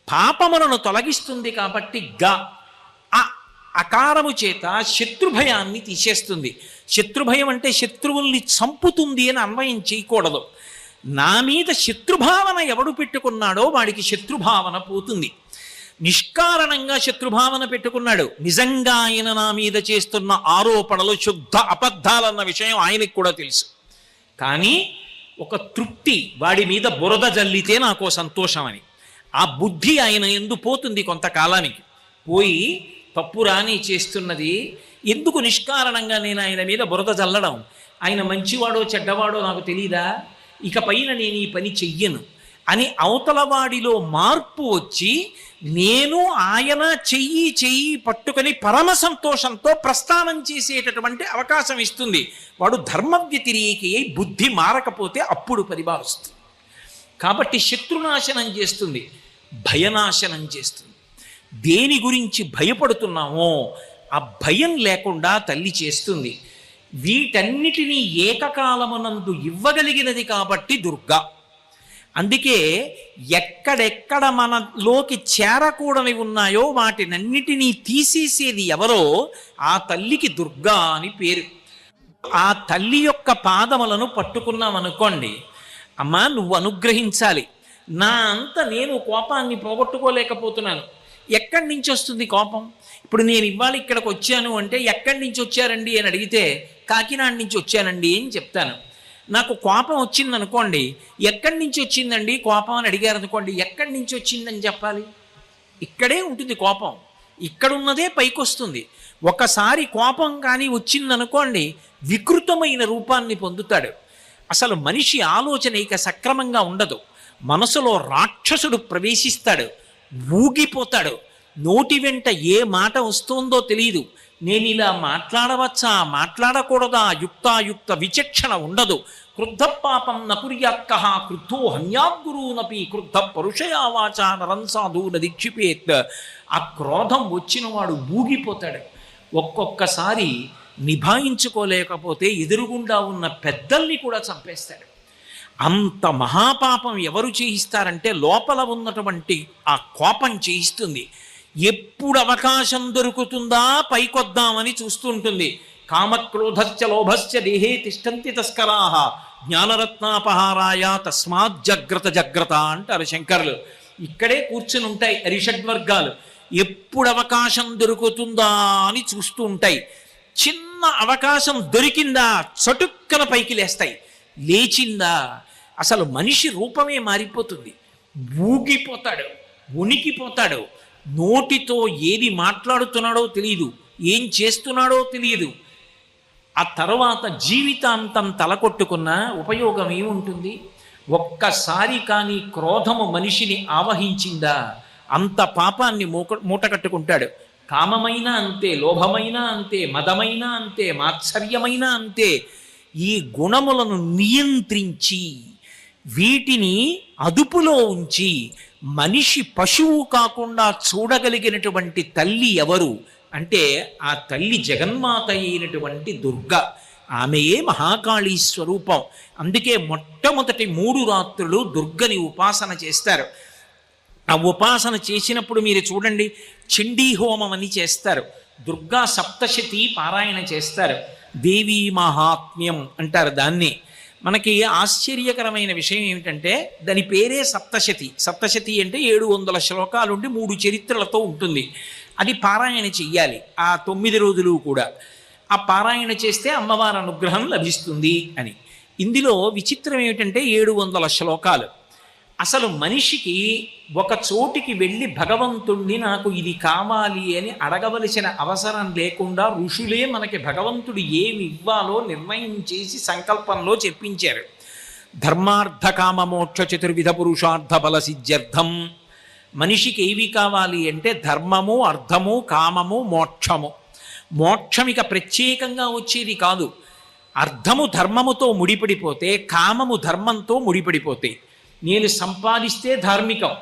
పాపములను తొలగిస్తుంది కాబట్టి ఆ అకారము చేత శత్రుభయాన్ని తీసేస్తుంది. శత్రుభయం అంటే శత్రువుల్ని చంపుతుంది అని అన్వయం చేయకూడదు. నా మీద శత్రుభావన ఎవడు పెట్టుకున్నాడో వాడికి శత్రుభావన పోతుంది. నిష్కారణంగా శత్రుభావన పెట్టుకున్నాడు, నిజంగా ఆయన నా మీద చేస్తున్న ఆరోపణలు శుద్ధ అబద్ధాలన్న విషయం ఆయనకి కూడా తెలుసు. కానీ ఒక తృప్తి, వాడి మీద బురద జల్లితే నాకు సంతోషం అని ఆ బుద్ధి ఆయన ఎందు పోతుంది. కొంతకాలానికి పోయి తప్పు రాని చేస్తున్నది ఎందుకు నిష్కారణంగా నేను ఆయన మీద బురద జల్లడం, ఆయన మంచివాడో చెడ్డవాడో నాకు తెలీదా, ఇక పైన నేను ఈ పని చెయ్యను అని అవతలవాడిలో మార్పు వచ్చి నేను ఆయన చెయ్యి పట్టుకొని పరమ సంతోషంతో ప్రస్థానం చేసేటటువంటి అవకాశం ఇస్తుంది. వాడు ధర్మ వ్యతిరేకి అయి బుద్ధి మారకపోతే అప్పుడు పరిభావిస్తుంది. కాబట్టి శత్రునాశనం చేస్తుంది, భయనాశనం చేస్తుంది. దేని గురించి భయపడుతున్నామో ఆ భయం లేకుండా తల్లి చేస్తుంది. వీటన్నిటినీ ఏకకాలమునందు ఇవ్వగలిగినది కాబట్టి దుర్గా. అందుకే ఎక్కడెక్కడ మనలోకి చేరకూడని ఉన్నాయో వాటినన్నిటినీ తీసేసేది ఎవరో ఆ తల్లికి దుర్గా అని పేరు. ఆ తల్లి యొక్క పాదములను పట్టుకున్నామనుకోండి, అమ్మా నువ్వు అనుగ్రహించాలి, నా అంత నేను కోపాన్ని పోగొట్టుకోలేకపోతున్నాను. ఎక్కడి నుంచి వస్తుంది కోపం? ఇప్పుడు నేను ఇవాళ ఇక్కడికి వచ్చాను అంటే ఎక్కడి నుంచి వచ్చారండి అని అడిగితే కాకినాడ నుంచి వచ్చానండి అని చెప్తాను. నాకు కోపం వచ్చిందనుకోండి, ఎక్కడి నుంచి వచ్చిందండి కోపం అని అడిగారు అనుకోండి, ఎక్కడి నుంచి వచ్చిందని చెప్పాలి? ఇక్కడే ఉంటుంది కోపం, ఇక్కడున్నదే పైకి వస్తుంది. ఒకసారి కోపం కానీ వచ్చిందనుకోండి వికృతమైన రూపాన్ని పొందుతాడు. అసలు మనిషి ఆలోచన ఇక సక్రమంగా ఉండదు. మనసులో రాక్షసుడు ప్రవేశిస్తాడు, ఊగిపోతాడు. నోటి వెంట ఏ మాట వస్తుందో తెలియదు. నేను ఇలా మాట్లాడవచ్చా మాట్లాడకూడదా యుక్తాయుక్త విచక్షణ ఉండదు. క్రుద్ధ పాపం నకుర్యాత్కః క్రుద్ధో హన్యాద్గురూనపి క్రుద్ధ పరుషయా వాచా నరం సాధూన దీక్షిపేత్. ఆ క్రోధం వచ్చినవాడు ఊగిపోతాడు. ఒక్కొక్కసారి నిభాయించుకోలేకపోతే ఎదురుగుండా ఉన్న పెద్దల్ని కూడా చంపేస్తాడు. అంత మహాపాపం ఎవరు చేయిస్తారంటే లోపల ఉన్నటువంటి ఆ కోపం చేయిస్తుంది. ఎప్పుడు అవకాశం దొరుకుతుందా పైకొద్దామని చూస్తుంటుంది. కామక్రోధశ్చ లోభశ్చ దేహే తిష్టంతి తస్కరాః జ్ఞానరత్నాపహారాయ తస్మాత్ జాగ్రత్త అంటారు శంకరులు. ఇక్కడే కూర్చుని ఉంటాయి అరిషడ్వర్గాలు. ఎప్పుడు అవకాశం దొరుకుతుందా అని చూస్తూ ఉంటాయి. చిన్న అవకాశం దొరికిందా చటుక్కన పైకి లేస్తాయి. లేచిందా అసలు మనిషి రూపమే మారిపోతుంది. ఊగిపోతాడు, ఉనికిపోతాడు. నోటితో ఏది మాట్లాడుతున్నాడో తెలియదు, ఏం చేస్తున్నాడో తెలియదు. ఆ తర్వాత జీవితాంతం తలకొట్టుకున్న ఉపయోగం ఏముంటుంది? ఒక్కసారి కానీ క్రోధము మనిషిని ఆవహించిందా అంత పాపాన్ని మూటకట్టుకుంటాడు. కామమైనా అంతే, లోభమైనా అంతే, మదమైనా అంతే, మాత్సర్యమైనా అంతే. ఈ గుణములను నియంత్రించి వీటిని అదుపులో ఉంచి మనిషి పశువు కాకుండా చూడగలిగినటువంటి తల్లి ఎవరు అంటే ఆ తల్లి జగన్మాత అయినటువంటి దుర్గా. ఆమెయే మహాకాళీ స్వరూపం. అందుకే మొట్టమొదటి 3 రాత్రులు దుర్గని ఉపాసన చేస్తారు. ఆ ఉపాసన చేసినప్పుడు మీరు చూడండి, చండీ హోమం అని చేస్తారు, దుర్గా సప్తశతి పారాయణ చేస్తారు, దేవీ మహాత్మ్యం అంటారు దాన్ని. మనకి ఆశ్చర్యకరమైన విషయం ఏమిటంటే దాని పేరే సప్తశతి. సప్తశతి అంటే 700 శ్లోకాలుండి 3 చరిత్రలతో ఉంటుంది. అది పారాయణ చెయ్యాలి ఆ 9 రోజులు కూడా. ఆ పారాయణ చేస్తే అమ్మవారి అనుగ్రహం లభిస్తుంది అని. ఇందులో విచిత్రం ఏమిటంటే 700 శ్లోకాలు. అసలు మనిషికి ఒక చోటికి వెళ్ళి భగవంతుణ్ణి నాకు ఇది కావాలి అని అడగవలసిన అవసరం లేకుండా ఋషులే మనకి భగవంతుడు ఏమి ఇవ్వాలో నిర్ణయం చేసి సంకల్పంలో చెప్పించారు. ధర్మార్థ కామ మోక్ష చతుర్విధ పురుషార్థ బల సిద్ధ్యర్థం. మనిషికి ఏవి కావాలి అంటే ధర్మము, అర్థము, కామము, మోక్షము. మోక్షం ఇక ప్రత్యేకంగా వచ్చేది కాదు. అర్థము ధర్మముతో ముడిపడిపోతే, కామము ధర్మంతో ముడిపడిపోతే, నేను సంపాదిస్తే ధార్మికం,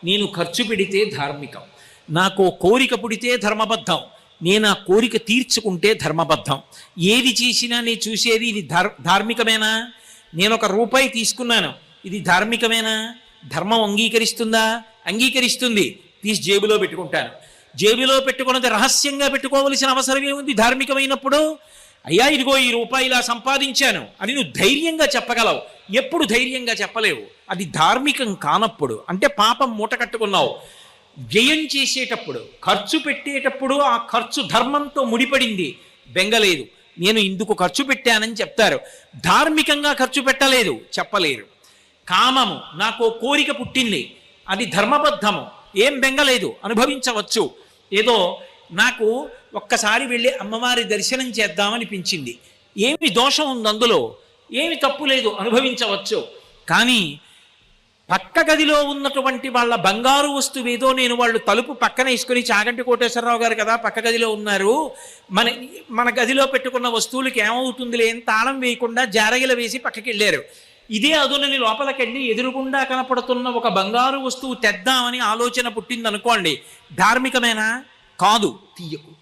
నేను ఖర్చు పెడితే ధార్మికం, నాకు కోరిక పుడితే ధర్మబద్ధం, నేను ఆ కోరిక తీర్చుకుంటే ధర్మబద్ధం. ఏది చేసినా నేను చూసేది ఇది ధార్మికమేనా? నేను 1 రూపాయి తీసుకున్నాను, ఇది ధార్మికమేనా? ధర్మం అంగీకరిస్తుందా అంగీకరిస్తుంది, తీసి జేబులో పెట్టుకుంటాను. జేబులో పెట్టుకున్నది రహస్యంగా పెట్టుకోవలసిన అవసరం ఏముంది ధార్మికమైనప్పుడు? అయ్యా ఇదిగో ఈ రూపాయి ఇలా సంపాదించాను అని నువ్వు ధైర్యంగా చెప్పగలవు. ఎప్పుడు ధైర్యంగా చెప్పలేవు, అది ధార్మికం కానప్పుడు. అంటే పాపం మూట కట్టుకున్నావు. వ్యయం చేసేటప్పుడు, ఖర్చు పెట్టేటప్పుడు ఆ ఖర్చు ధర్మంతో ముడిపడింది, బెంగలేదు. నేను ఇందుకు ఖర్చు పెట్టానని చెప్తారు. ధార్మికంగా ఖర్చు పెట్టలేదు, చెప్పలేరు. కామము, నాకు కోరిక పుట్టింది, అది ధర్మబద్ధము, ఏం బెంగలేదు, అనుభవించవచ్చు. ఏదో నాకు ఒక్కసారి వెళ్ళి అమ్మవారి దర్శనం చేద్దామనిపించింది, ఏమి దోషం ఉంది అందులో, ఏమి తప్పు లేదు, అనుభవించవచ్చు. కానీ పక్క గదిలో ఉన్నటువంటి వాళ్ళ బంగారు వస్తువేదో నేను వాళ్ళు తలుపు పక్కన వేసుకుని, చాగంటి కోటేశ్వరరావు గారు కదా పక్క గదిలో ఉన్నారు, మన గదిలో పెట్టుకున్న వస్తువులకి ఏమవుతుందిలే అని తాళం వేయకుండా జారగిల వేసి పక్కకి వెళ్ళారు. ఇదే అదునని లోపలికెళ్ళి ఎదురుగుండా కనపడుతున్న ఒక బంగారు వస్తువు తెద్దామని ఆలోచన పుట్టిందనుకోండి, ధార్మికమేనా? కాదు, తీయకు.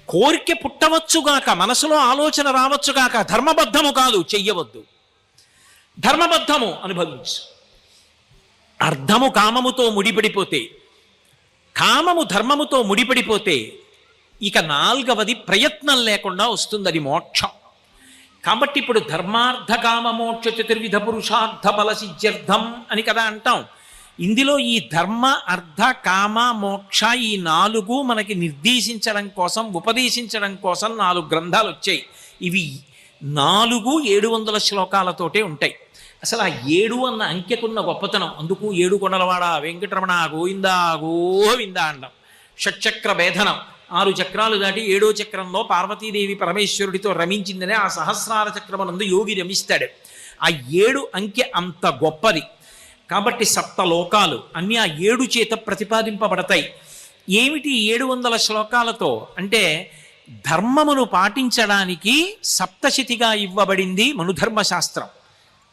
కోరిక పుట్టవచ్చుగాక, మనసులో ఆలోచన రావచ్చుగాక, ధర్మబద్ధము కాదు, చెయ్యవద్దు. ధర్మబద్ధము, అనుభవించు. అర్థము కామముతో ముడిపడిపోతే, కామము ధర్మముతో ముడిపడిపోతే, ఇక నాలుగవది ప్రయత్నం లేకుండా వస్తుంది, అది మోక్షం. కాబట్టి ఇప్పుడు ధర్మార్థ కామ మోక్ష చతుర్విధ పురుషార్థ బల సిద్ధ్యర్థం అని కదా అంటాం. ఇందులో ఈ ధర్మ అర్థ కామ మోక్ష ఈ నాలుగు మనకి నిర్దేశించడం కోసం, ఉపదేశించడం కోసం 4 గ్రంథాలు వచ్చాయి. ఇవి 4 700 శ్లోకాలతోటే ఉంటాయి. అసలు ఆ 7 అన్న అంకెకున్న గొప్పతనం, అందుకు 7 కొండలవాడ వెంకటరమణ గోవిందా గోవిందా అండం. షట్చక్ర భేదనం, 6 చక్రాలు దాటి 7వ చక్రంలో పార్వతీదేవి పరమేశ్వరుడితో రమించిందనే ఆ సహస్రార చక్రమనందు యోగి రమిస్తాడు. ఆ 7 అంకె అంత గొప్పది. కాబట్టి 7 లోకాలు అన్నీ ఆ 7 చేత ప్రతిపాదింపబడతాయి. ఏమిటి 700 శ్లోకాలతో అంటే, ధర్మమును పాటించడానికి సప్తశతిగా ఇవ్వబడింది మనుధర్మశాస్త్రం,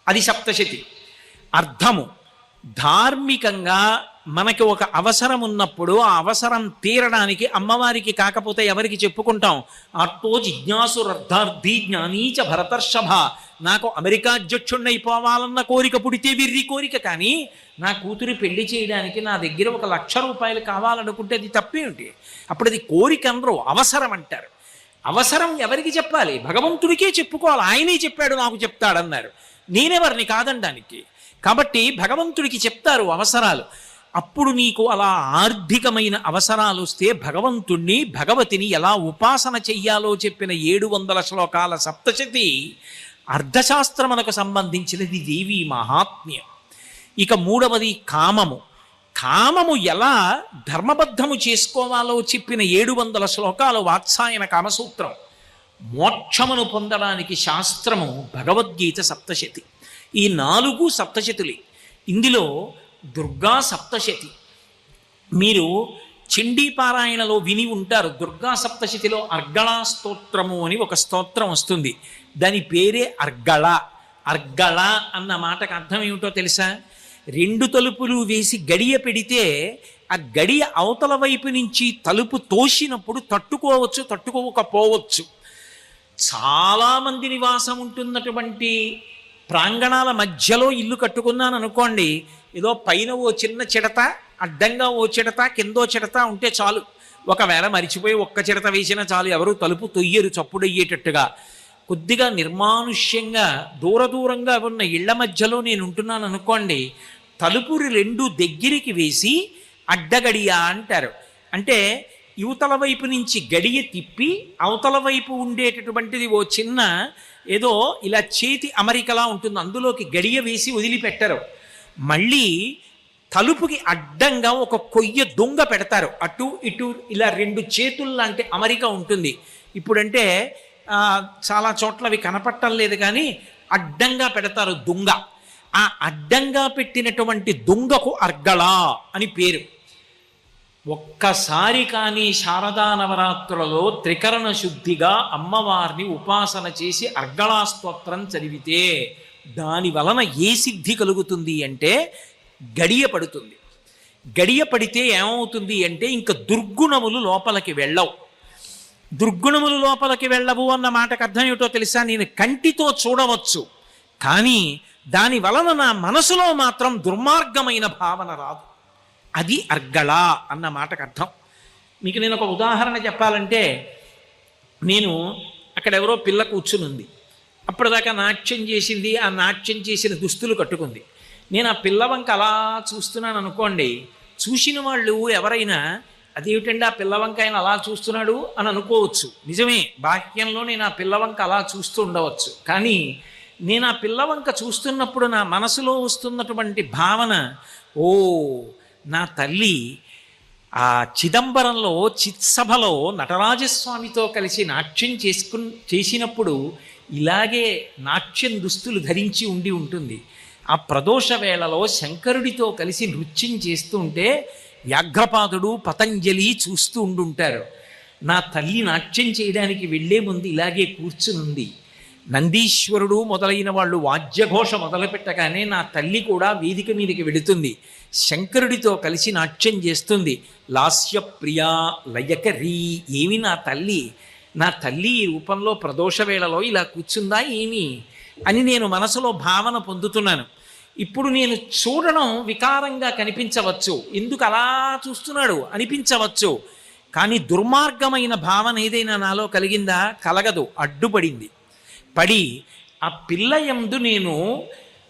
అది సప్తశతి. అర్థము, ధార్మికంగా మనకి ఒక అవసరం ఉన్నప్పుడు ఆ అవసరం తీరడానికి అమ్మవారికి కాకపోతే ఎవరికి చెప్పుకుంటాం? అర్థో జిజ్ఞాసురర్థార్థి జ్ఞానీచ భరతర్షభ. నాకు అమెరికా అధ్యక్షుణ్ణైపోవాలన్న కోరిక పుడితే విర్రి కోరిక, కానీ నా కూతురు పెళ్లి చేయడానికి నా దగ్గర 1,00,000 రూపాయలు కావాలనుకుంటే అది తప్పేమిటి? అప్పుడు అది కోరిక అనరు, అవసరం అంటారు. అవసరం ఎవరికి చెప్పాలి? భగవంతుడికే చెప్పుకోవాలి. ఆయనే చెప్పాడు, నాకు చెప్తాడన్నారు. నేనెవరిని కాదనడానికి? కాబట్టి భగవంతుడికి చెప్తారు అవసరాలు. అప్పుడు నీకు అలా ఆర్థికమైన అవసరాలు వస్తే భగవంతుణ్ణి భగవతిని ఎలా ఉపాసన చెయ్యాలో చెప్పిన 700 శ్లోకాల సప్తశతి అర్థశాస్త్రమునకు సంబంధించినది, దేవి మహాత్మ్యం. ఇక 3వది కామము. కామము ఎలా ధర్మబద్ధము చేసుకోవాలో చెప్పిన 700 శ్లోకాలు వాత్సాయన కామసూత్రం. మోక్షమును పొందడానికి శాస్త్రము భగవద్గీత సప్తశతి. ఈ 4 సప్తశతులే. ఇందులో దుర్గా సప్తశతి మీరు చండీపారాయణలో విని ఉంటారు. దుర్గా సప్తశతిలో అర్గళా స్తోత్రము అని ఒక స్తోత్రం వస్తుంది, దాని పేరే అర్గళ. అర్గళ అన్న మాటకు అర్థం ఏమిటో తెలుసా? 2 తలుపులు వేసి గడియ పెడితే ఆ గడియ అవతల వైపు నుంచి తలుపు తోసినప్పుడు తట్టుకోవచ్చు, తట్టుకోకపోవచ్చు. చాలామంది నివాసం ఉంటున్నటువంటి ప్రాంగణాల మధ్యలో ఇల్లు కట్టుకున్నాను అనుకోండి, ఏదో పైన ఓ చిన్న చిడత, అడ్డంగా ఓ చిడత, కిందో చిడత ఉంటే చాలు. ఒకవేళ మరిచిపోయి ఒక్క చిడత వేసినా చాలు, ఎవరు తలుపు తొయ్యరు చప్పుడయ్యేటట్టుగా. కొద్దిగా నిర్మానుష్యంగా దూరంగా ఉన్న ఇళ్ల మధ్యలో నేను ఉంటున్నాను అనుకోండి, తలుపులు 2 దగ్గరికి వేసి అడ్డగడియ అంటారు. అంటే యువతల వైపు నుంచి గడియ తిప్పి అవతల వైపు ఉండేటటువంటిది ఓ చిన్న ఏదో ఇలా చేతి అమరికలా ఉంటుంది, అందులోకి గడియ వేసి వదిలిపెట్టరు. మళ్ళీ తలుపుకి అడ్డంగా ఒక కొయ్య దొంగ పెడతారు, అటు ఇటు ఇలా 2 చేతుల్లాంటి అమరిక ఉంటుంది. ఇప్పుడంటే చాలా చోట్ల అవి కనపట్టం లేదు, కానీ అడ్డంగా పెడతారు దొంగ. ఆ అడ్డంగా పెట్టినటువంటి దొంగకు అర్గళ అని పేరు. ఒక్కసారి కానీ శారదా నవరాత్రులలో త్రికరణ శుద్ధిగా అమ్మవారిని ఉపాసన చేసి అర్గళా స్తోత్రం చదివితే దాని వలన ఏ సిద్ధి కలుగుతుంది అంటే, గడియ పడుతుంది. గడియ పడితే ఏమవుతుంది అంటే, ఇంకా దుర్గుణములు లోపలికి వెళ్ళవు. దుర్గుణములు లోపలికి వెళ్ళవు అన్న మాటకు అర్థం ఏమిటో తెలుసా? నేను కంటితో చూడవచ్చు, కానీ దాని వలన నా మనసులో మాత్రం దుర్మార్గమైన భావన రాదు. అది అర్గళ అన్న మాటకు అర్థం. మీకు నేను ఒక ఉదాహరణ చెప్పాలంటే, నేను అక్కడ ఎవరో పిల్ల కూర్చుని ఉంది, అప్పటిదాకా నాట్యం చేసింది, ఆ నాట్యం చేసిన దుస్తులు కట్టుకుంది. నేను ఆ పిల్లవంక అలా చూస్తున్నాను అనుకోండి, చూసిన వాళ్ళు ఎవరైనా అదేమిటండి ఆ పిల్లవంక ఆయన అలా చూస్తున్నాడు అని అనుకోవచ్చు. నిజమే, బాహ్యంలో నేను ఆ పిల్లవంక అలా చూస్తూ ఉండవచ్చు. కానీ నేను ఆ పిల్లవంక చూస్తున్నప్పుడు నా మనసులో వస్తున్నటువంటి భావన, ఓ నా తల్లి ఆ చిదంబరంలో చిత్సభలో నటరాజస్వామితో కలిసి నాట్యం చేసినప్పుడు ఇలాగే నాట్యం దుస్తులు ధరించి ఉండి ఉంటుంది. ఆ ప్రదోష వేళలో శంకరుడితో కలిసి నృత్యం చేస్తూ ఉంటే వ్యాఘ్రపాదుడు పతంజలి చూస్తూ ఉండుంటారు. నా తల్లి నాట్యం చేయడానికి వెళ్లే ముందు ఇలాగే కూర్చునుంది. నందీశ్వరుడు మొదలైన వాళ్ళు వాద్యఘోష మొదలుపెట్టగానే నా తల్లి కూడా వేదిక మీదకి వెళుతుంది, శంకరుడితో కలిసి నాట్యం చేస్తుంది. లాస్యప్రియా లయకరీ. ఏమి నా తల్లి, నా తల్లి ఈ రూపంలో ప్రదోష వేళలో ఇలా కూర్చుందా ఏమి అని నేను మనసులో భావన పొందుతున్నాను. ఇప్పుడు నేను చూడడం వికారంగా కనిపించవచ్చు, ఎందుకు అలా చూస్తున్నాడు అనిపించవచ్చు. కానీ దుర్మార్గమైన భావన ఏదైనా నాలో కలిగిందా? కలగదు, అడ్డుపడింది. పడి ఆ పిల్ల యందు నేను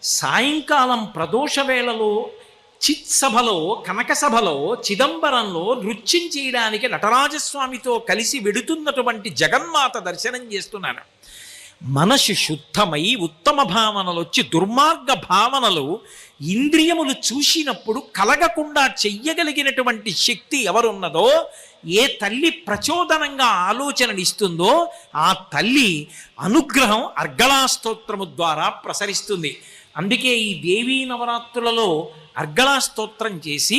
సాయంకాలం ప్రదోష వేళలో చిత్సభలో కనక సభలో చిదంబరంలో నృత్యం చేయడానికి నటరాజస్వామితో కలిసి వెడుతున్నటువంటి జగన్మాత దర్శనం చేస్తున్నాను. మనసు శుద్ధమై ఉత్తమ భావనలు వచ్చి దుర్మార్గ భావనలు ఇంద్రియములు చూసినప్పుడు కలగకుండా చెయ్యగలిగినటువంటి శక్తి ఎవరున్నదో, ఏ తల్లి ప్రచోదనంగా ఆలోచననిస్తుందో ఆ తల్లి అనుగ్రహం అర్గళా స్తోత్రము ద్వారా ప్రసరిస్తుంది. అందుకే ఈ దేవీ నవరాత్రులలో అర్గళా స్తోత్రం చేసి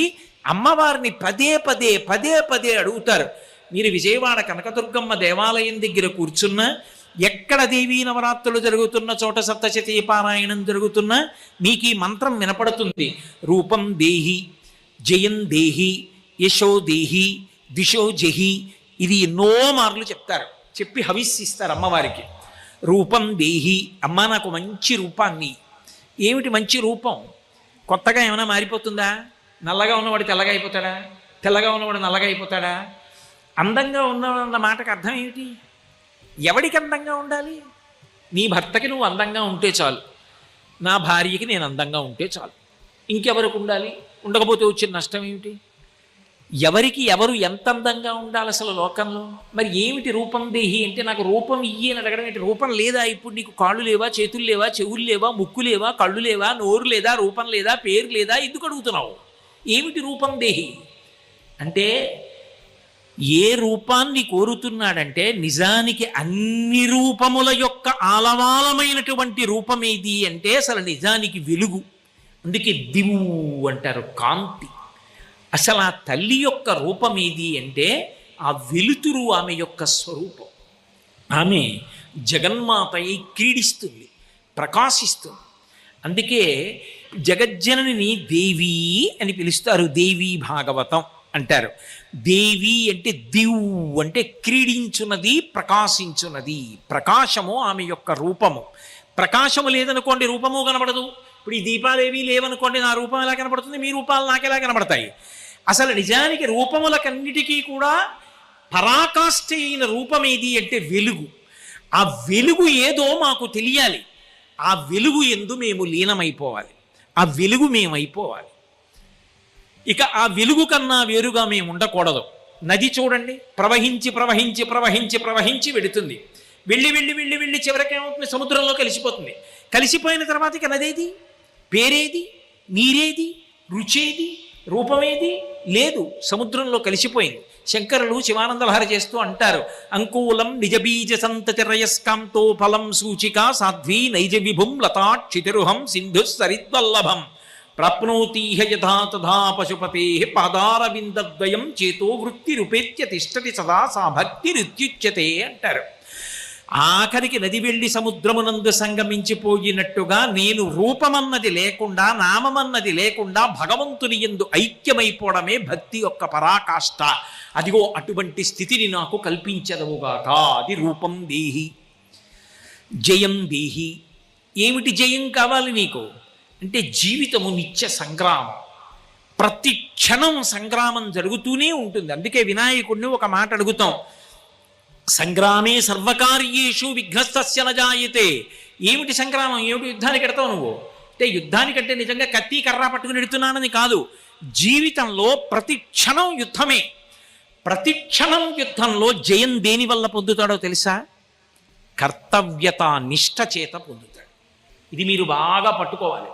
అమ్మవారిని పదే పదే పదే పదే అడుగుతారు. మీరు విజయవాడ కనకదుర్గమ్మ దేవాలయం దగ్గర కూర్చున్నా, ఎక్కడ దేవీ నవరాత్రులు జరుగుతున్న చోట సప్తశతీ పారాయణం జరుగుతున్నా మీకు ఈ మంత్రం వినపడుతుంది. రూపం దేహి, జయం దేహి, యశో దేహి, దిశో జహి. ఇది ఎన్నో మార్లు చెప్తారు, చెప్పి హవిస్సిస్తారు అమ్మవారికి. రూపం దేహి, అమ్మ నాకు మంచి రూపాన్ని. ఏమిటి మంచి రూపం? కొత్తగా ఏమైనా మారిపోతుందా? నల్లగా ఉన్నవాడు తెల్లగా అయిపోతాడా? తెల్లగా ఉన్నవాడు నల్లగా అయిపోతాడా? అందంగా ఉన్నవాడన్న మాటకు అర్థం ఏమిటి? ఎవడికి అందంగా ఉండాలి? నీ భర్తకి నువ్వు అందంగా ఉంటే చాలు, నా భార్యకి నేను అందంగా ఉంటే చాలు. ఇంకెవరికి ఉండాలి? ఉండకపోతే వచ్చిన నష్టం ఏమిటి? ఎవరికి ఎవరు ఎంత అందంగా ఉండాలి అసలు లోకంలో? మరి ఏమిటి రూపం దేహి అంటే? నాకు రూపం ఇయ్యి అని అడగడం ఏంటి? రూపం లేదా? ఇప్పుడు నీకు కాళ్ళు లేవా, చేతులు లేవా, చెవులు లేవా, ముక్కు లేవా, కళ్ళు లేవా, నోరు లేదా, రూపం లేదా, పేరు లేదా? ఎందుకు అడుగుతున్నావు? ఏమిటి రూపం దేహి అంటే? ఏ రూపాన్ని కోరుతున్నాడంటే నిజానికి అన్ని రూపముల యొక్క ఆలవాలమైనటువంటి రూపమేది అంటే అసలు నిజానికి వెలుగు. అందుకే దివు అంటారు, కాంతి. అసలు ఆ తల్లి యొక్క రూపమేది అంటే ఆ వెలుతురు ఆమె యొక్క స్వరూపం. ఆమె జగన్మాతయ్య క్రీడిస్తుంది, ప్రకాశిస్తుంది. అందుకే జగజ్జనని దేవి అని పిలుస్తారు, దేవీ భాగవతం అంటారు. దేవి అంటే దివ్ అంటే క్రీడించున్నది, ప్రకాశించున్నది. ప్రకాశము ఆమె యొక్క రూపము. ప్రకాశము లేదనుకోండి రూపము కనబడదు. ఇప్పుడు ఈ దీపాలేవి లేవనుకోండి, నా రూపం ఎలా కనబడుతుంది? మీ రూపాలు నాకెలా కనబడతాయి? అసలు నిజానికి రూపములకన్నిటికీ కూడా పరాకాష్ఠ అయిన రూపం ఏది అంటే వెలుగు. ఆ వెలుగు ఏదో మాకు తెలియాలి, ఆ వెలుగు ఎందు మేము లీనమైపోవాలి, ఆ వెలుగు మేమైపోవాలి. ఇక ఆ వెలుగు కన్నా వేరుగా మేము ఉండకూడదు. నది చూడండి, ప్రవహించి ప్రవహించి ప్రవహించి ప్రవహించి వెడుతుంది. వెళ్ళి వెళ్ళి వెళ్ళి వెళ్ళి చివరికేమవుతుంది? సముద్రంలో కలిసిపోతుంది. కలిసిపోయిన తర్వాత ఇక నదేది, పేరేది, నీరేది, రుచేది, రూపమేది లేదు, సముద్రంలో కలిసిపోయింది. శంకరులు శివానందలహరి చేస్తూ అంటారు, అంకూలం నిజబీజ సంతతిరయస్కాంతో ఫలం సూచిక సాధ్వీ నైజ విభుం లతాక్షితిరుహం సింధు సరిద్వల్లభం ప్రాప్నోతీహ యథా తథా పశుపతే పాదారవిందద్వయం చేతో వృత్తి రూపేత్య తిష్టతి సదా సా భక్తి రుత్యుచ్యతే అంటారు. ఆఖరికి నది వెళ్ళి సముద్రమునందు సంగమించిపోయినట్టుగా నేను రూపమన్నది లేకుండా, నామమన్నది లేకుండా భగవంతుని యందు ఐక్యమైపోవడమే భక్తి యొక్క పరాకాష్ఠ. అదిగో అటువంటి స్థితిని నాకు కల్పించదవుగాక. అది రూపం దేహి. జయం దేహి. ఏమిటి జయం కావాలి నీకు అంటే జీవితము నిత్య సంగ్రామం. ప్రతి క్షణం సంగ్రామం జరుగుతూనే ఉంటుంది. అందుకే వినాయకుడిని ఒక మాట అడుగుతాం, సంగ్రామే సర్వకార్యేషు విఘ్నస్తస్య న జాయతే. ఏమిటి సంగ్రామం, ఏమిటి యుద్ధానికి ఎడతావు నువ్వు అంటే, యుద్ధానికంటే నిజంగా కత్తి కర్ర పట్టుకుని ఎడుతున్నానని కాదు, జీవితంలో ప్రతి క్షణం యుద్ధమే. ప్రతి క్షణం యుద్ధంలో జయం దేని వల్ల పొందుతాడో తెలుసా? కర్తవ్యత నిష్ఠ చేత పొందుతాడు. ఇది మీరు బాగా పట్టుకోవాలి,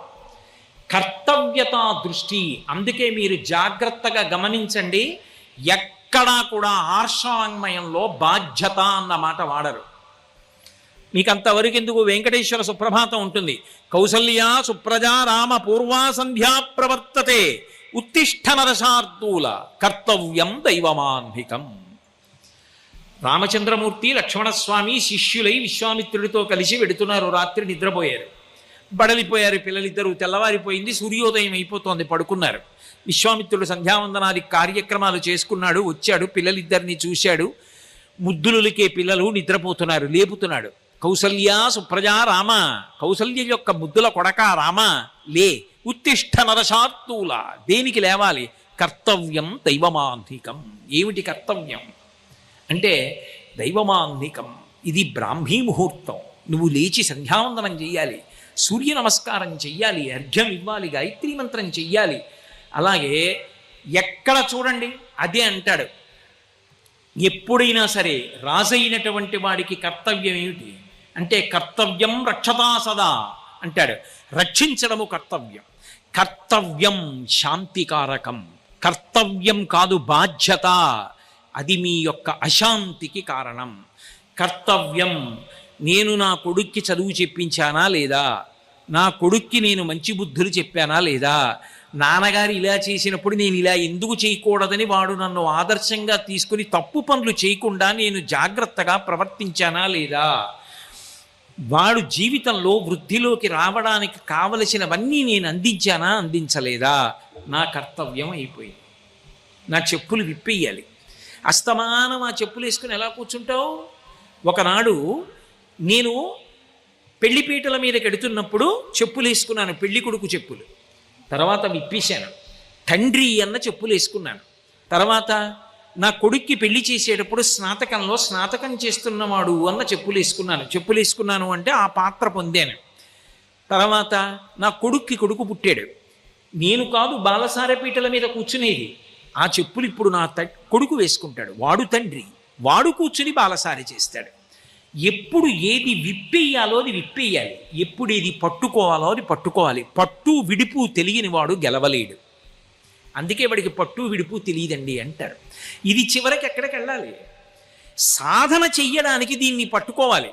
కర్తవ్యత దృష్టి. అందుకే మీరు జాగ్రత్తగా గమనించండి, ఎక్కడా కూడా ఆర్షాంగ్మయంలో బాధ్యత అన్న మాట వాడరు. మీకు అంతవరకు ఎందుకు, వెంకటేశ్వర సుప్రభాతం ఉంటుంది, కౌసల్యా సుప్రజా రామ పూర్వా సంధ్యా ప్రవర్తతే ఉత్తిష్ఠ నరశార్దూల కర్తవ్యం దైవమాన్వికం. రామచంద్రమూర్తి లక్ష్మణస్వామి శిష్యులై విశ్వామిత్రుడితో కలిసి వెడుతున్నారు. రాత్రి నిద్రపోయారు, బడలిపోయారు పిల్లలిద్దరూ. తెల్లవారిపోయింది, సూర్యోదయం అయిపోతోంది, పడుకున్నారు. విశ్వామిత్రుడు సంధ్యావందనాది కార్యక్రమాలు చేసుకున్నాడు, వచ్చాడు, పిల్లలిద్దరిని చూశాడు. ముద్దులకే పిల్లలు నిద్రపోతున్నారు, లేపుతున్నాడు. కౌసల్యా సుప్రజా రామ, కౌసల్య యొక్క ముద్దుల కొడక రామ, లే, ఉత్తిష్ఠ నరశార్దూల. దేనికి లేవాలి? కర్తవ్యం దైవమాన్నికం. ఏమిటి కర్తవ్యం అంటే దైవమాన్నికం. ఇది బ్రాహ్మీ ముహూర్తం, నువ్వు లేచి సంధ్యావందనం చెయ్యాలి, సూర్య నమస్కారం చెయ్యాలి, అర్ఘ్యం ఇవ్వాలి, గాయత్రీ మంత్రం చెయ్యాలి. అలాగే ఎక్కడ చూడండి అదే అంటాడు. ఎప్పుడైనా సరే రాజైనటువంటి వాడికి కర్తవ్యం ఏమిటి అంటే, కర్తవ్యం రక్షతా సదా అంటాడు. రక్షించడము కర్తవ్యం. కర్తవ్యం శాంతికారకం. కర్తవ్యం కాదు బాధ్యత, అది మీ యొక్క అశాంతికి కారణం. కర్తవ్యం, నేను నా కొడుక్కి చదువు చెప్పించానా లేదా, నా కొడుక్కి నేను మంచి బుద్ధులు చెప్పానా లేదా, నాన్నగారు ఇలా చేసినప్పుడు నేను ఇలా ఎందుకు చేయకూడదని వాడు నన్ను ఆదర్శంగా తీసుకుని తప్పు పనులు చేయకుండా నేను జాగ్రత్తగా ప్రవర్తించానా లేదా, వాడు జీవితంలో వృద్ధిలోకి రావడానికి కావలసినవన్నీ నేను అందించానా అందించలేదా, నా కర్తవ్యం అయిపోయింది. నా చెప్పులు విప్పేయాలి. అస్తమానం ఆ చెప్పులు వేసుకుని ఎలా కూర్చుంటావు? ఒకనాడు నేను పెళ్లిపీటల మీదకి ఎడుతున్నప్పుడు చెప్పులు వేసుకున్నాను, పెళ్లి కొడుకు చెప్పులు. తర్వాత విప్పేశాను. తండ్రి అన్న చెప్పులు వేసుకున్నాను. తర్వాత నా కొడుక్కి పెళ్లి చేసేటప్పుడు స్నాతకంలో స్నాతకం చేస్తున్నవాడు అన్న చెప్పులు వేసుకున్నాను. చెప్పులు వేసుకున్నాను అంటే ఆ పాత్ర పొందాను. తర్వాత నా కొడుకు పుట్టాడు. నేను కాదు బాలసార పీటల మీద కూర్చునేది. ఆ చెప్పులు ఇప్పుడు నా కొడుకు వేసుకుంటాడు. వాడు తండ్రి, వాడు కూర్చుని బాలసారి చేస్తాడు. ఎప్పుడు ఏది విప్పేయాలో అది విప్పేయాలి, ఎప్పుడు ఏది పట్టుకోవాలో అది పట్టుకోవాలి. పట్టు విడుపు తెలియని వాడు గెలవలేడు. అందుకే వాడికి పట్టు విడుపు తెలియదండి అంటారు. ఇది చివరికి ఎక్కడికి వెళ్ళాలి? సాధన చెయ్యడానికి దీన్ని పట్టుకోవాలి.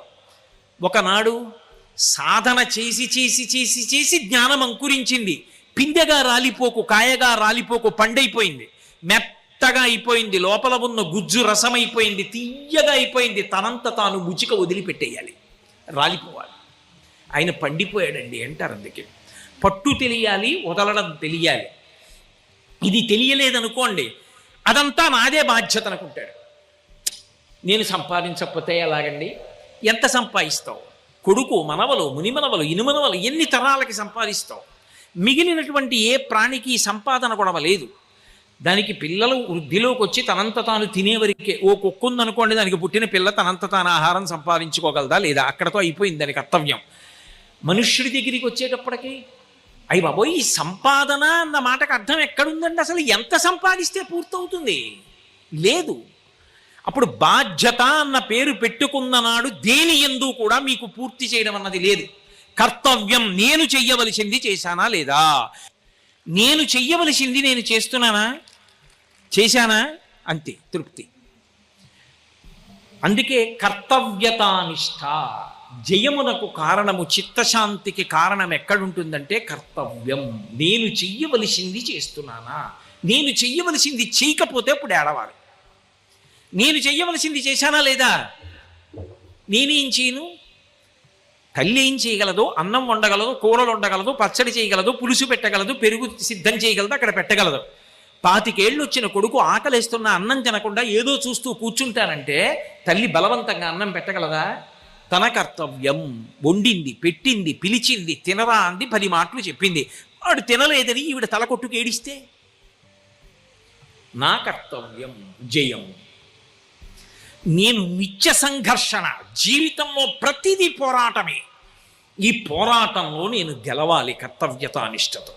ఒకనాడు సాధన చేసి చేసి చేసి చేసి జ్ఞానం అంకురించింది. పిందెగా రాలిపోకు, కాయగా రాలిపోకు, పండైపోయింది, మెత్తగా అయిపోయింది, లోపల ఉన్న గుజ్జు రసమైపోయింది, తీయగా అయిపోయింది. తనంత తాను ముచిక వదిలిపెట్టేయాలి, రాలిపోవాలి. ఆయన పండిపోయాడండి అంటారు. అందుకే పట్టు తెలియాలి, వదలడం తెలియాలి. ఇది తెలియలేదనుకోండి, అదంతా నాదే బాధ్యత అనుకుంటాడు. నేను సంపాదించకపోతే ఎలాగండి? ఎంత సంపాదిస్తావు? కొడుకు, మనవలు, మునిమనవలు, ఇనుమనవలు, ఎన్ని తరాలకి సంపాదిస్తావు? మిగిలినటువంటి ఏ ప్రాణికి సంపాదన గొడవ లేదు. దానికి పిల్లలు వృద్ధిలోకి వచ్చి తనంత తాను తినేవరికే. ఓ కుక్క ఉందనుకోండి, దానికి పుట్టిన పిల్ల తనంత తాను ఆహారం సంపాదించుకోగలదా లేదా? అక్కడతో అయిపోయింది దాని కర్తవ్యం. మనుష్యుడి దగ్గరికి వచ్చేటప్పటికీ అయ్యి బాబోయ్, ఈ సంపాదన అన్న మాటకు అర్థం ఎక్కడుందండి? అసలు ఎంత సంపాదిస్తే పూర్తవుతుంది? లేదు. అప్పుడు బాధ్యత అన్న పేరు పెట్టుకున్న నాడు దేని యందు కూడా మీకు పూర్తి చేయడం అన్నది లేదు. కర్తవ్యం, నేను చెయ్యవలసింది చేశానా లేదా, నేను చెయ్యవలసింది నేను చేస్తున్నానా, చేశానా, అంతే తృప్తి. అందుకే కర్తవ్యతానిష్ట. జయమునకు కారణము, చిత్తశాంతికి కారణం ఎక్కడుంటుందంటే కర్తవ్యం. నేను చెయ్యవలసింది చేస్తున్నానా, నేను చెయ్యవలసింది చేయకపోతే అప్పుడు ఏడవాలి. నేను చెయ్యవలసింది చేశానా లేదా? నేనేం చేయను? తల్లి ఏం చేయగలదు? అన్నం వండగలదు, కూరలు వండగలదు, పచ్చడి చేయగలదు, పులుసు పెట్టగలదు, పెరుగు సిద్ధం చేయగలదు, అక్కడ పెట్టగలదు. 25 ఏళ్ళు వచ్చిన కొడుకు ఆకలిస్తున్న అన్నం తినకుండా ఏదో చూస్తూ కూర్చుంటానంటే తల్లి బలవంతంగా అన్నం పెట్టగలదా? తన కర్తవ్యం. వండింది, పెట్టింది, పిలిచింది, తినరా అంది, 10 మాటలు చెప్పింది. వాడు తినలేదని ఈవిడ తల కొట్టుకు ఏడిస్తే నా కర్తవ్యం జయం. నేను నిత్య సంఘర్షణ, జీవితంలో ప్రతిదీ పోరాటమే. ఈ పోరాటంలో నేను గెలవాలి కర్తవ్యతానిష్టతో.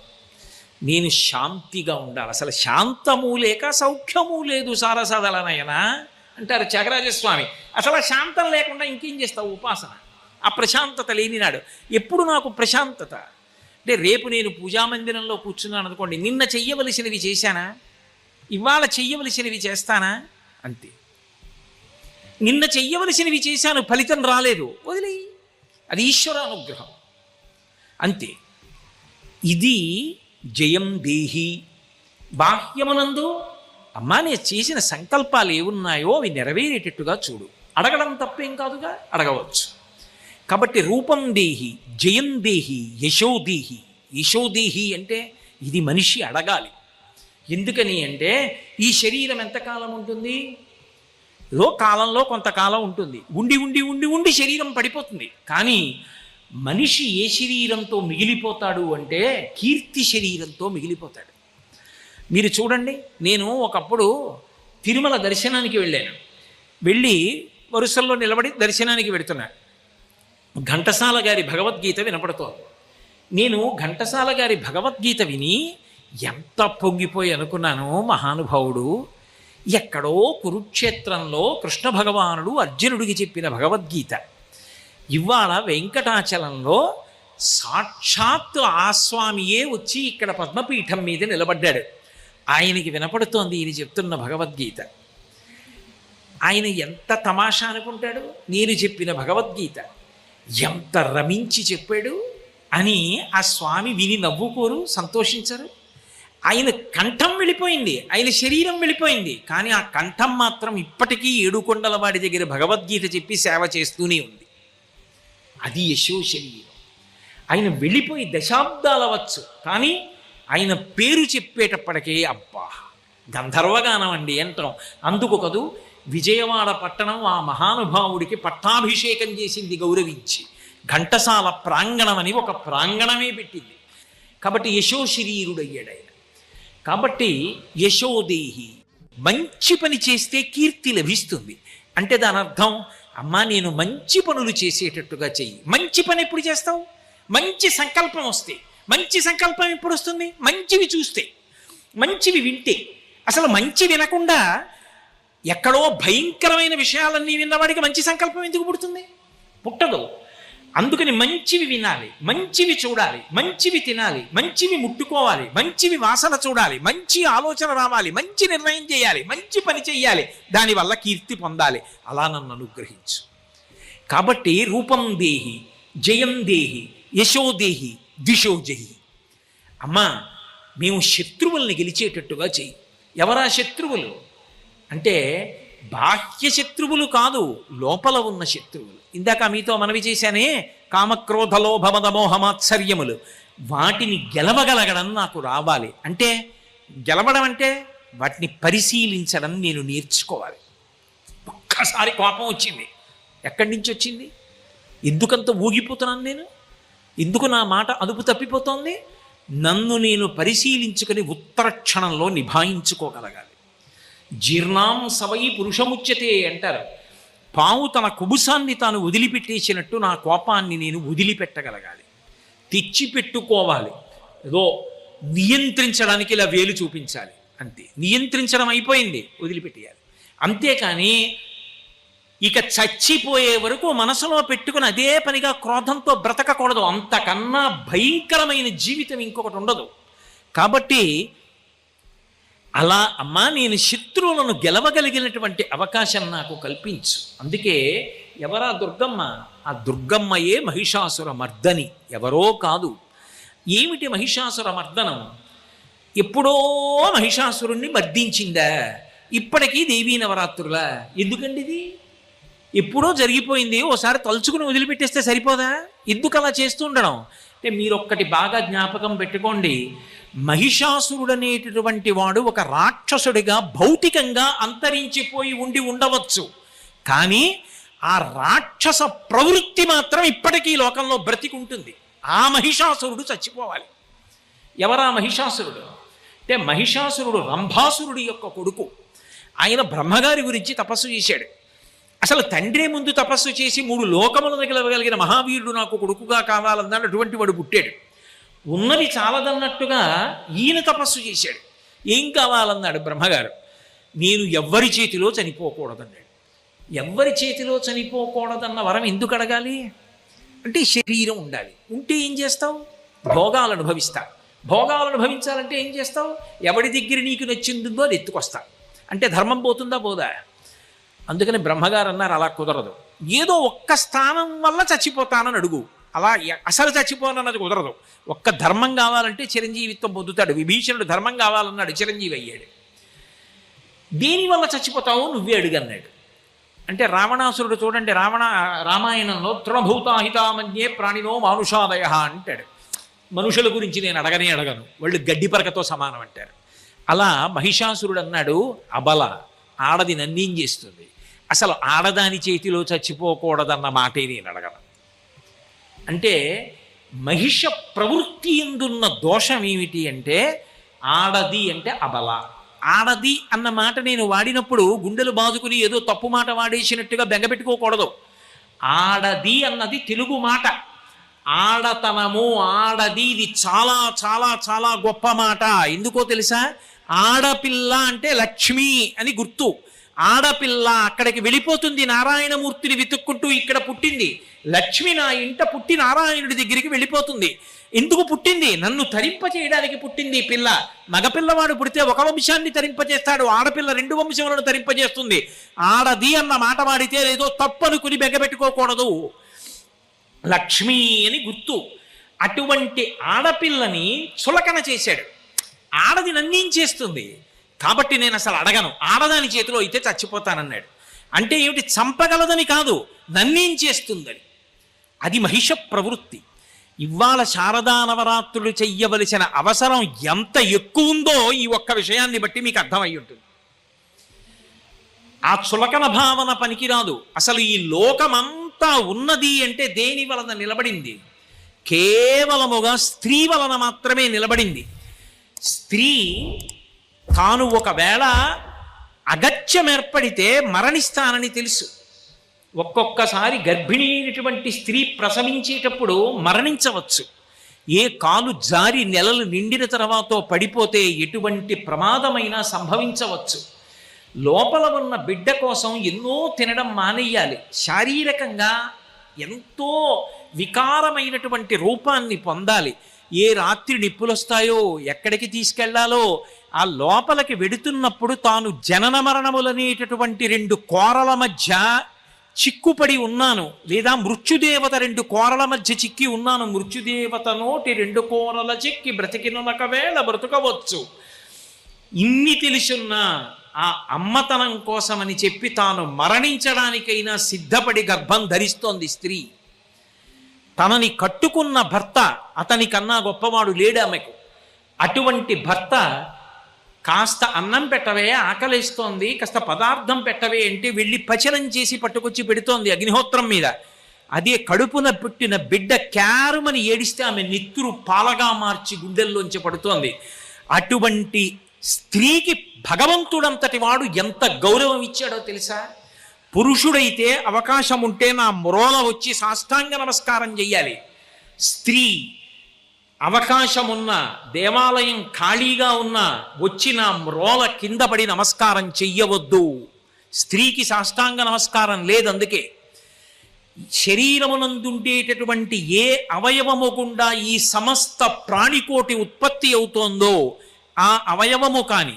నేను శాంతిగా ఉండాలి. అసలు శాంతము లేక సౌఖ్యము లేదు సారసదలనయనా అంటారు త్యాగరాజస్వామి. అసలు శాంతం లేకుండా ఇంకేం చేస్తావు ఉపాసన? ఆ ప్రశాంతత లేనినాడు. ఎప్పుడు నాకు ప్రశాంతత అంటే, రేపు నేను పూజామందిరంలో కూర్చున్నాను అనుకోండి, నిన్న చెయ్యవలసినవి చేశానా, ఇవాళ చెయ్యవలసినవి చేస్తానా, అంతే. నిన్న చెయ్యవలసినవి చేశాను, ఫలితం రాలేదు, వదిలేయి, అది ఈశ్వర అనుగ్రహం, అంతే. ఇది జయం దేహి. బాహ్యమునందు అమ్మా నేను చేసిన సంకల్పాలు ఏమున్నాయో అవి నెరవేరేటట్టుగా చూడు. అడగడం తప్పేం కాదుగా, అడగవచ్చు. కాబట్టి రూపం దేహి, జయం దేహి, యశోదేహి. యశోదేహి అంటే ఇది మనిషి అడగాలి. ఎందుకని అంటే ఈ శరీరం ఎంతకాలం ఉంటుంది? ఏదో కాలంలో కొంతకాలం ఉంటుంది. ఉండి ఉండి ఉండి ఉండి శరీరం పడిపోతుంది. కానీ మనిషి ఏ శరీరంతో మిగిలిపోతాడు అంటే కీర్తి శరీరంతో మిగిలిపోతాడు. మీరు చూడండి, నేను ఒకప్పుడు తిరుమల దర్శనానికి వెళ్ళాను. వెళ్ళి వరుసల్లో నిలబడి దర్శనానికి వెడుతున్నాను. ఘంటసాల గారి భగవద్గీత వినపడుతోంది. నేను ఘంటసాల గారి భగవద్గీత విని ఎంత పొంగిపోయి అనుకున్నాను, మహానుభావుడు ఎక్కడో కురుక్షేత్రంలో కృష్ణ భగవానుడు అర్జునుడికి చెప్పిన భగవద్గీత ఇవాళ వెంకటాచలంలో సాక్షాత్తు ఆ స్వామియే వచ్చి ఇక్కడ పద్మపీఠం మీద నిలబడ్డాడు. ఆయనకి వినపడుతోంది ఈయన చెప్తున్న భగవద్గీత. ఆయన ఎంత తమాషా అనుకుంటాడు, నేను చెప్పిన భగవద్గీత ఎంత రమించి చెప్పాడు అని ఆ స్వామి విని నవ్వుకోరు, సంతోషించరు? ఆయన కంఠం వెళ్ళిపోయింది, ఆయన శరీరం వెళ్ళిపోయింది, కానీ ఆ కంఠం మాత్రం ఇప్పటికీ ఏడుకొండల వాడి దగ్గర భగవద్గీత చెప్పి సేవ చేస్తూనే ఉంది. అది యశో శరీరం. ఆయన వెళ్ళిపోయి దశాబ్దాలవచ్చు, కానీ ఆయన పేరు చెప్పేటప్పటికే అబ్బా గంధర్వగానం అండి అంటాం. అందుకు కదూ విజయవాడ పట్టణం ఆ మహానుభావుడికి పట్టాభిషేకం చేసింది గౌరవించి. ఘంటసాల ప్రాంగణం అని ఒక ప్రాంగణమే పెట్టింది. కాబట్టి యశో శరీరుడయ్యాడు ఆయన. కాబట్టి యశోదేహి, మంచి పని చేస్తే కీర్తి లభిస్తుంది అంటే దాని అర్థం, అమ్మా నేను మంచి పనులు చేసేటట్టుగా చెయ్యి. మంచి పని ఎప్పుడు చేస్తావు? మంచి సంకల్పం వస్తే. మంచి సంకల్పం ఎప్పుడు వస్తుంది? మంచివి చూస్తే, మంచివి వింటే. అసలు మంచి వినకుండా ఎక్కడో భయంకరమైన విషయాలన్నీ విన్నవాడికి మంచి సంకల్పం ఎందుకు పుడుతుంది? పుట్టదు. అందుకని మంచివి వినాలి, మంచివి చూడాలి, మంచివి తినాలి, మంచివి ముట్టుకోవాలి, మంచివి వాసన చూడాలి, మంచి ఆలోచన రావాలి, మంచి నిర్ణయం చేయాలి, మంచి పని చెయ్యాలి, దానివల్ల కీర్తి పొందాలి. అలా నన్ను అనుగ్రహించు. కాబట్టి రూపం దేహి, జయం దేహి, యశోదేహి, దిశోజహి. అమ్మా మేము శత్రువుల్ని గెలిచేటట్టుగా చెయ్యి. ఎవరా శత్రువులు అంటే బాహ్య శత్రువులు కాదు, లోపల ఉన్న శత్రువులు. ఇందాక మీతో మనవి చేశానే, కామక్రోధ లోభ మద మోహ మాత్సర్యములు, వాటిని గెలవగలగడం నాకు రావాలి. అంటే గెలవడం అంటే వాటిని పరిశీలించడం నేను నేర్చుకోవాలి. ఒక్కసారి కోపం వచ్చింది, ఎక్కడి నుంచి వచ్చింది? ఎందుకంత ఊగిపోతున్నాను నేను? ఎందుకు నా మాట అదుపు తప్పిపోతోంది? నన్ను నేను పరిశీలించుకొని ఉత్తర క్షణంలో నిభాయించుకోగలగాలి. జీర్ణాం సవై పురుషముచ్యతే అంటారు. పాము తన కుబుసాన్ని తాను వదిలిపెట్టేసినట్టు నా కోపాన్ని నేను వదిలిపెట్టగలగాలి, తెచ్చిపెట్టుకోవాలి. ఏదో నియంత్రించడానికి ఇలా వేలు చూపించాలి అంతే. నియంత్రించడం అయిపోయింది, వదిలిపెట్టేయాలి. అంతేకాని ఇక చచ్చిపోయే వరకు మనసులో పెట్టుకుని అదే పనిగా క్రోధంతో బ్రతకకూడదు. అంతకన్నా భయంకరమైన జీవితం ఇంకొకటి ఉండదు. కాబట్టి అలా అమ్మా నేను శత్రువులను గెలవగలిగినటువంటి అవకాశం నాకు కల్పించు. అందుకే ఎవరా దుర్గమ్మ? ఆ దుర్గమ్మయే మహిషాసుర మర్దని, ఎవరో కాదు. ఏమిటి మహిషాసుర మర్దనం? ఎప్పుడో మహిషాసురుణ్ణి మర్దించిందా? ఇప్పటికీ దేవీ నవరాత్రులా? ఎందుకండి ఇది? ఎప్పుడో జరిగిపోయింది, ఓసారి తలుచుకుని వదిలిపెట్టేస్తే సరిపోదా? ఎందుకు అలా చేస్తూ ఉండడం అంటే మీరొక్కటి బాగా జ్ఞాపకం పెట్టుకోండి. మహిషాసురుడనేటటువంటి వాడు ఒక రాక్షసుడిగా భౌతికంగా అంతరించిపోయి ఉండి ఉండవచ్చు, కానీ ఆ రాక్షస ప్రవృత్తి మాత్రం ఇప్పటికీ లోకంలో బ్రతికుంటుంది. ఆ మహిషాసురుడు చచ్చిపోవాలి. ఎవరా మహిషాసురుడు? అంటే మహిషాసురుడు రంభాసురుడి యొక్క కొడుకు. ఆయన బ్రహ్మగారి గురించి తపస్సు చేశాడు. అసలు తండ్రే ముందు తపస్సు చేసి 3 లోకములను గెలవగలిగిన మహావీరుడు నాకు కొడుకుగా కావాలన్నాడు. అటువంటి వాడు పుట్టాడు. ఉన్నది చాలదన్నట్టుగా ఈయన తపస్సు చేశాడు. ఏం కావాలన్నాడు బ్రహ్మగారు. నేను ఎవ్వరి చేతిలో చనిపోకూడదన్నాడు. ఎవ్వరి చేతిలో చనిపోకూడదన్న వరం ఎందుకు అడగాలి అంటే శరీరం ఉండాలి. ఉంటే ఏం చేస్తావు? భోగాలు అనుభవిస్తావు. భోగాలు అనుభవించాలంటే ఏం చేస్తావు? ఎవడి దగ్గర నీకు నచ్చిందో అది ఎత్తుకొస్తావు. అంటే ధర్మం పోతుందా పోదా? అందుకని బ్రహ్మగారు అన్నారు అలా కుదరదు. ఏదో ఒక్క స్థానం వల్ల చచ్చిపోతానని అడుగు. అలా అసలు చచ్చిపోనన్నది కుదరదు. ఒక్క ధర్మం కావాలంటే చిరంజీవిత్వం పొందుతాడు. విభీషణుడు ధర్మం కావాలన్నాడు, చిరంజీవి అయ్యాడు. దేనివల్ల చచ్చిపోతావు నువ్వే అడుగన్నాడు. అంటే రావణాసురుడు చూడండి, రామాయణంలో తృణభూతాహితామన్యే ప్రాణినో మానుషాదయ అంటాడు. మనుషుల గురించి నేను అడగను, వాళ్ళు గడ్డి పరకతో సమానం అంటారు. అలా మహిషాసురుడు అన్నాడు, అబల ఆడది నన్నేం చేస్తుంది, అసలు ఆడదాని చేతిలో చచ్చిపోకూడదన్న మాటే నేను అడగను. అంటే మహిష ప్రవృత్తి ఎందున్న దోషం ఏమిటి అంటే ఆడది అంటే అబల. ఆడది అన్న మాట నేను వాడినప్పుడు గుండెలు బాదుకుని ఏదో తప్పు మాట వాడేసినట్టుగా బెంగపెట్టుకోకూడదు. ఆడది అన్నది తెలుగు మాట. ఆడతనము, ఆడది, ఇది చాలా చాలా చాలా గొప్ప మాట. ఎందుకో తెలుసా? ఆడపిల్ల అంటే లక్ష్మి అని గుర్తు. ఆడపిల్ల అక్కడికి వెళ్ళిపోతుంది, నారాయణమూర్తిని వెతుక్కుంటూ ఇక్కడ పుట్టింది. లక్ష్మి నా ఇంట పుట్టి నారాయణుడి దగ్గరికి వెళ్ళిపోతుంది. ఎందుకు పుట్టింది? నన్ను తరింపచేయడానికి పుట్టింది ఈ పిల్ల. మగపిల్లవాడు పుడితే ఒక వంశాన్ని తరింపజేస్తాడు, ఆడపిల్ల 2 వంశములను తరింపజేస్తుంది. ఆడది అన్న మాట వాడితే ఏదో తప్పనుకుని బెగ్గబెట్టుకోకూడదు. లక్ష్మి అని గుర్తు. అటువంటి ఆడపిల్లని చులకన చేశాడు. ఆడది నన్నేం చేస్తుంది కాబట్టి నేను అసలు అడగను, ఆడదాని చేతిలో అయితే చచ్చిపోతానన్నాడు. అంటే ఏమిటి? చంపగలదని కాదు, నన్నేం చేస్తుందని. అది మహిష ప్రవృత్తి. ఇవాళ శారదా నవరాత్రులు చెయ్యవలసిన అవసరం ఎంత ఎక్కువ ఉందో ఈ ఒక్క విషయాన్ని బట్టి మీకు అర్థమై ఉంటుంది. ఆ చులకన భావన పనికిరాదు. అసలు ఈ లోకమంతా ఉన్నది అంటే దేని వలన నిలబడింది? కేవలముగా స్త్రీ వలన మాత్రమే నిలబడింది. స్త్రీ తాను ఒకవేళ అగత్యం ఏర్పడితే మరణిస్తానని తెలుసు. ఒక్కొక్కసారి గర్భిణీ అయినటువంటి స్త్రీ ప్రసవించేటప్పుడు మరణించవచ్చు. ఏ కాలు జారి నెలలు నిండిన తర్వాత పడిపోతే ఎటువంటి ప్రమాదమైనా సంభవించవచ్చు. లోపల ఉన్న బిడ్డ కోసం ఎన్నో తినడం మానేయాలి. శారీరకంగా ఎంతో వికారమైనటువంటి రూపాన్ని పొందాలి. ఏ రాత్రి నిప్పులొస్తాయో, ఎక్కడికి తీసుకెళ్లాలో, ఆ లోపలికి వెడుతున్నప్పుడు తాను జనన మరణములనేటటువంటి 2 కోరల మధ్య చిక్కుపడి ఉన్నాను, లేదా మృత్యుదేవత 2 కోరల మధ్య చిక్కి ఉన్నాను. మృత్యుదేవత నోటి 2 కోరల చిక్కి బ్రతికినొకవేళ బ్రతుకవచ్చు. ఇన్ని తెలుసున్నా ఆ అమ్మతనం కోసమని చెప్పి తాను మరణించడానికైనా సిద్ధపడి గర్భం ధరిస్తోంది స్త్రీ. తనని కట్టుకున్న భర్త అతని కన్నా గొప్పవాడు లేడు ఆమెకు. అటువంటి భర్త కాస్త అన్నం పెట్టవే, ఆకలిస్తోంది, కాస్త పదార్థం పెట్టవే అంటే వెళ్ళి పచనం చేసి పట్టుకొచ్చి పెడుతోంది అగ్నిహోత్రం మీద. అదే కడుపున పుట్టిన బిడ్డ క్యారుమని ఏడిస్తే ఆమె నిత్తురు పాలగా మార్చి గుండెల్లోంచి పడుతోంది. అటువంటి స్త్రీకి భగవంతుడంతటి వాడు ఎంత గౌరవం ఇచ్చాడో తెలుసా? పురుషుడైతే అవకాశం ఉంటే నా మ్రోల వచ్చి సాష్టాంగ నమస్కారం చెయ్యాలి. స్త్రీ అవకాశం ఉన్నా, దేవాలయం ఖాళీగా ఉన్నా వచ్చి నా మ్రోల కింద పడి నమస్కారం చెయ్యవద్దు. స్త్రీకి సాష్టాంగ నమస్కారం లేదు. అందుకే శరీరమునందుండేటటువంటి ఏ అవయవము గుండా ఈ సమస్త ప్రాణికోటి ఉత్పత్తి అవుతోందో ఆ అవయవము కాని,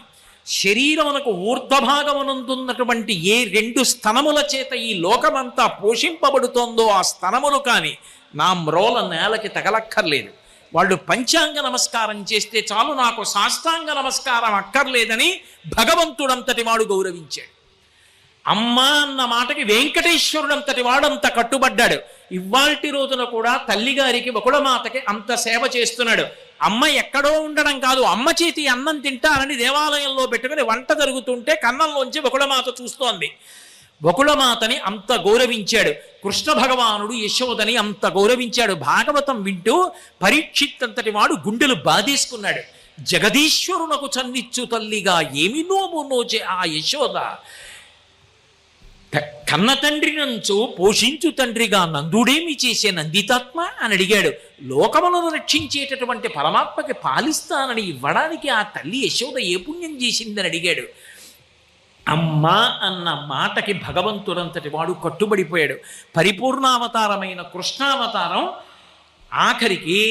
శరీరమునకు ఊర్ధ్వభాగమునందున్నటువంటి ఏ 2 స్తనముల చేత ఈ లోకమంతా పోషింపబడుతోందో ఆ స్తనములు కాని నా మ్రోల నేలకి తగలక్కర్లేదు. వాళ్ళు పంచాంగ నమస్కారం చేస్తే చాలు, నాకు సాష్టాంగ నమస్కారం అక్కర్లేదని భగవంతుడంతటి వాడు గౌరవించాడు. అమ్మ అన్న మాటకి వెంకటేశ్వరుడంతటి వాడంత కట్టుబడ్డాడు. ఇవాల్టి రోజున కూడా తల్లిగారికి బకుళమాతకి అంత సేవ చేస్తున్నాడు. అమ్మ ఎక్కడో ఉండడం కాదు, అమ్మ చేతి అన్నం తింటానని దేవాలయంలో పెట్టుకుని వంట జరుగుతుంటే కన్నంలోంచి బకుళమాత చూస్తోంది. బకుళమాతని అంత గౌరవించాడు. కృష్ణ భగవానుడు యశోదని అంత గౌరవించాడు. భాగవతం వింటూ పరీక్షిత్ అంతటి వాడు గుండెలు బాధేసుకున్నాడు. జగదీశ్వరునకు చన్నిచ్చు తల్లిగా ఏమి నోము నోచే ఆ యశోద కన్న తండ్రి నంచు పోషించు తండ్రిగా నందుడేమి చేసే నందితాత్మ అని అడిగాడు. లోకములను రక్షించేటటువంటి పరమాత్మకి పాలిస్తానని ఇవ్వడానికి ఆ తల్లి యశోద ఏ పుణ్యం చేసిందని అడిగాడు. అమ్మ అన్న మాటకి భగవంతుడంతటి వాడు కట్టుబడిపోయాడు. పరిపూర్ణావతారమైన కృష్ణావతారం ఆఖరికి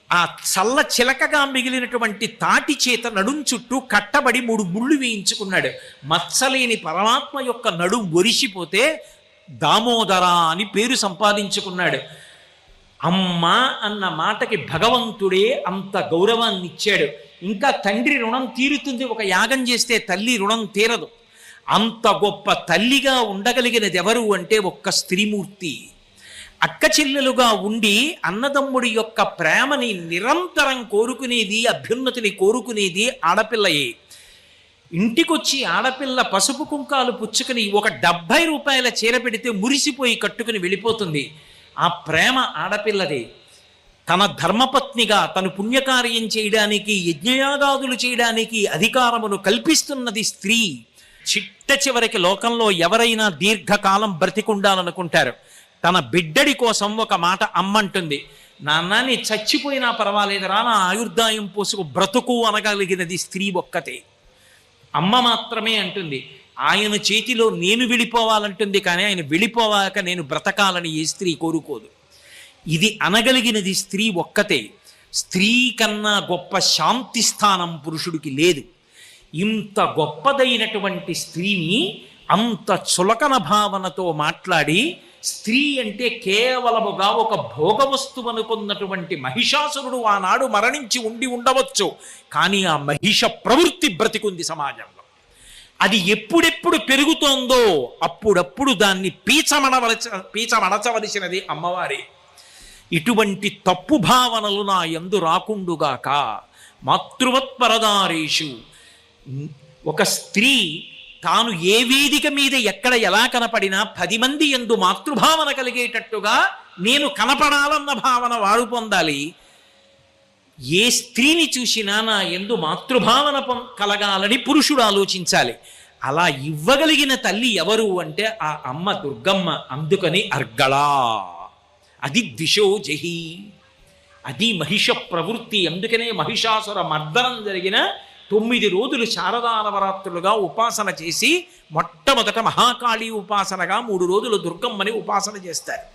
ఆ చల్ల చిలకగా మిగిలినటువంటి తాటి చేత నడుం చుట్టూ కట్టబడి 3 ముళ్ళు వేయించుకున్నాడు. మత్సలేని పరమాత్మ యొక్క నడుం ఒరిసిపోతే దామోదర అని పేరు సంపాదించుకున్నాడు. అమ్మ అన్న మాటకి భగవంతుడే అంత గౌరవాన్ని ఇచ్చాడు. ఇంకా తండ్రి రుణం తీరుతుంది, ఒక యాగం చేస్తే తల్లి రుణం తీరదు. అంత గొప్ప తల్లిగా ఉండగలిగినది ఎవరు అంటే ఒక్క స్త్రీమూర్తి. అక్క చెల్లెలుగా ఉండి అన్నదమ్ముడి యొక్క ప్రేమని నిరంతరం కోరుకునేది, అభ్యున్నతిని కోరుకునేది ఆడపిల్లయే. ఇంటికొచ్చి ఆడపిల్ల పసుపు కుంకాలు పుచ్చుకుని ఒక 70 రూపాయల చీర పెడితే మురిసిపోయి కట్టుకుని వెళ్ళిపోతుంది. ఆ ప్రేమ ఆడపిల్లదే. తన ధర్మపత్నిగా తను పుణ్యకార్యం చేయడానికి, యజ్ఞయాగాదులు చేయడానికి అధికారమును కల్పిస్తున్నది స్త్రీ. చిట్ట చివరికి లోకంలో ఎవరైనా దీర్ఘకాలం బ్రతికుండాలనుకుంటారు. తన బిడ్డడి కోసం ఒక మాట అమ్మంటుంది, నాన్న నీ చచ్చిపోయినా పర్వాలేదురా, నా ఆయుర్దాయం పోసుకు బ్రతుకు అనగలిగినది స్త్రీ ఒక్కతే. అమ్మ మాత్రమే అంటుంది. ఆయన చేతిలో నేను వెళ్ళిపోవాలంటుంది, కానీ ఆయన వెళ్ళిపోవాక నేను బ్రతకాలని ఏ స్త్రీ కోరుకోదు. ఇది అనగలిగినది స్త్రీ ఒక్కతే. స్త్రీ కన్నా గొప్ప శాంతి స్థానం పురుషుడికి లేదు. ఇంత గొప్పదైనటువంటి స్త్రీని అంత చులకన భావనతో మాట్లాడి, స్త్రీ అంటే కేవలముగా ఒక భోగ వస్తువు అనుకున్నటువంటి మహిషాసురుడు ఆనాడు మరణించి ఉండవచ్చు, కానీ ఆ మహిష ప్రవృత్తి బ్రతికుంది సమాజంలో. అది ఎప్పుడెప్పుడు పెరుగుతోందో అప్పుడప్పుడు దాన్ని పీచమడచవలసినది అమ్మవారి. ఇటువంటి తప్పు భావనలు నా యందు రాకుండుగాక. మాతృవత్పరదారేషు, ఒక స్త్రీ తాను ఏ వేదిక మీద ఎక్కడ ఎలా కనపడినా 10 మంది యందు మాతృభావన కలిగేటట్టుగా నేను కనపడాలన్న భావన వారు పొందాలి. ఏ స్త్రీని చూసినా నా యందు మాతృభావన కలగాలని పురుషుడు ఆలోచించాలి. అలా ఇవ్వగలిగిన తల్లి ఎవరు అంటే ఆ అమ్మ దుర్గమ్మ. అందుకని అర్గళా, అది ద్విషో జహి, అది మహిష ప్రవృత్తి. అందుకనే మహిషాసుర మర్దనం జరిగిన 9 రోజులు శారదా నవరాత్రులుగా ఉపాసన చేసి మొట్టమొదట మహాకాళీ ఉపాసనగా 3 రోజులు దుర్గమ్మని ఉపాసన చేస్తారు.